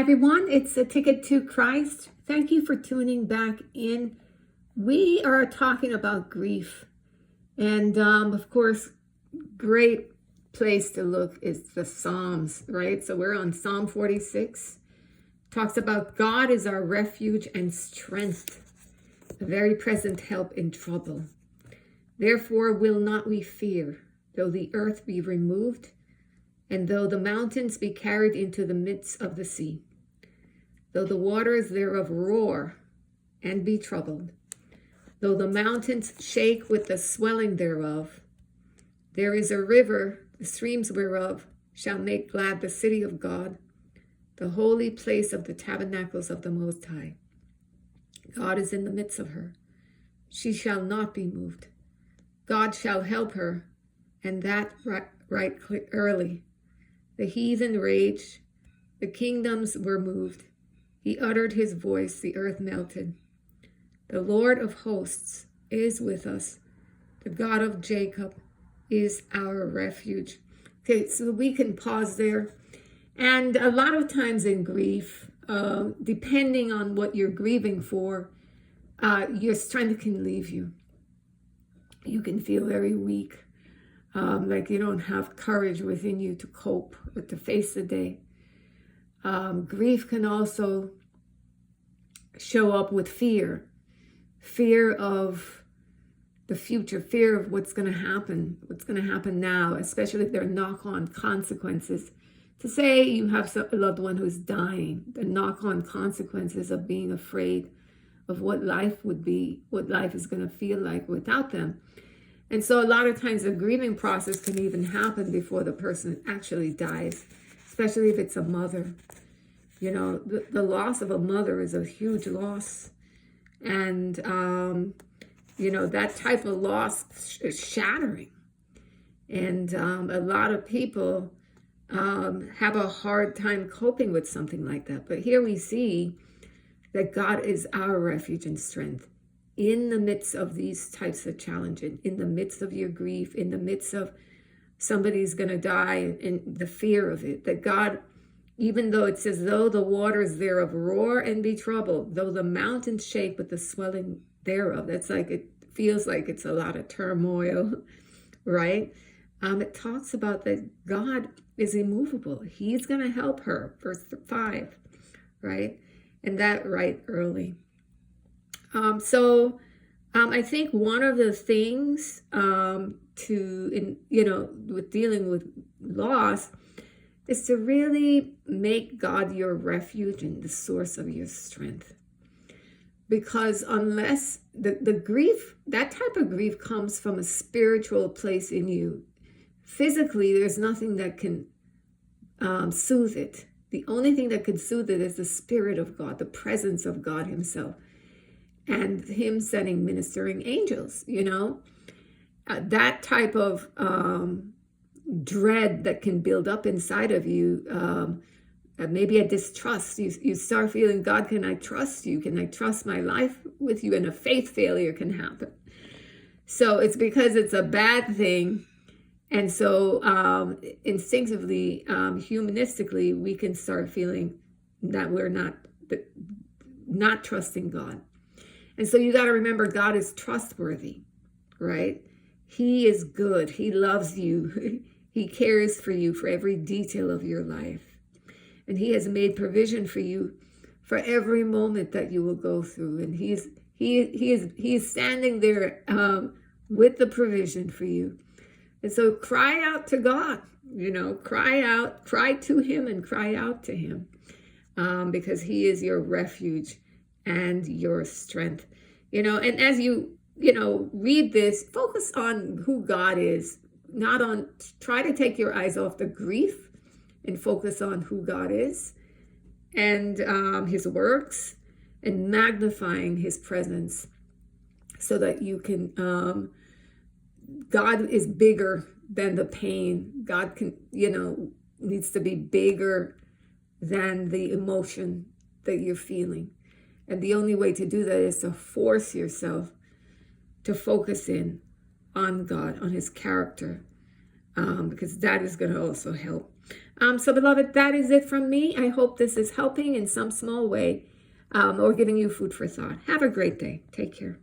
everyone, it's A Ticket to Christ. Thank you for tuning back in. We are talking about grief. And of course, great place to look is the Psalms, right? So we're on Psalm 46. Talks about God is our refuge and strength, a very present help in trouble. Therefore will not we fear, though the earth be removed, and though the mountains be carried into the midst of the sea, though the waters thereof roar and be troubled, though the mountains shake with the swelling thereof, there is a river, the streams whereof shall make glad the city of God, the holy place of the tabernacles of the Most High. God is in the midst of her. She shall not be moved. God shall help her, and that right early. The heathen raged, the kingdoms were moved. He uttered his voice, the earth melted. The Lord of hosts is with us. The God of Jacob is our refuge. Okay, so we can pause there. And a lot of times in grief, depending on what you're grieving for, your strength can leave you. You can feel very weak. Like you don't have courage within you to cope or to face the day. Grief can also show up with fear of the future, fear of what's going to happen now, especially if there are knock-on consequences. To say you have a loved one who's dying, the knock-on consequences of being afraid of what life would be, what life is going to feel like without them. And so a lot of times the grieving process can even happen before the person actually dies, especially if it's a mother. You know, the loss of a mother is a huge loss. And, you know, that type of loss is shattering. And a lot of people have a hard time coping with something like that. But here we see that God is our refuge and strength. In the midst of these types of challenges, in the midst of your grief, in the midst of somebody's going to die and the fear of it, that God, even though it says, though the waters thereof roar and be troubled, though the mountains shake with the swelling thereof, that's like, it feels like it's a lot of turmoil, right? It talks about that God is immovable. He's going to help her, verse 5, right? And that right early. I think one of the things with dealing with loss is to really make God your refuge and the source of your strength. Because unless the grief, that type of grief comes from a spiritual place in you. Physically, there's nothing that can soothe it. The only thing that can soothe it is the Spirit of God, the presence of God himself. And him sending ministering angels, you know, that type of dread that can build up inside of you, maybe a distrust. You start feeling, God, can I trust you? Can I trust my life with you? And a faith failure can happen. So it's because it's a bad thing. And so instinctively, humanistically, we can start feeling that we're not trusting God. And so you got to remember, God is trustworthy, right? He is good. He loves you. He cares for you for every detail of your life. And he has made provision for you for every moment that you will go through. And he is standing there with the provision for you. And so cry out to God, you know, cry to him and cry out to him because he is your refuge and your strength, you know. And as you read this, focus on who God is, try to take your eyes off the grief and focus on who God is and his works and magnifying his presence so that you can, God is bigger than the pain. God can, needs to be bigger than the emotion that you're feeling. And the only way to do that is to force yourself to focus in on God, on his character, because that is going to also help. So, beloved, that is it from me. I hope this is helping in some small way or giving you food for thought. Have a great day. Take care.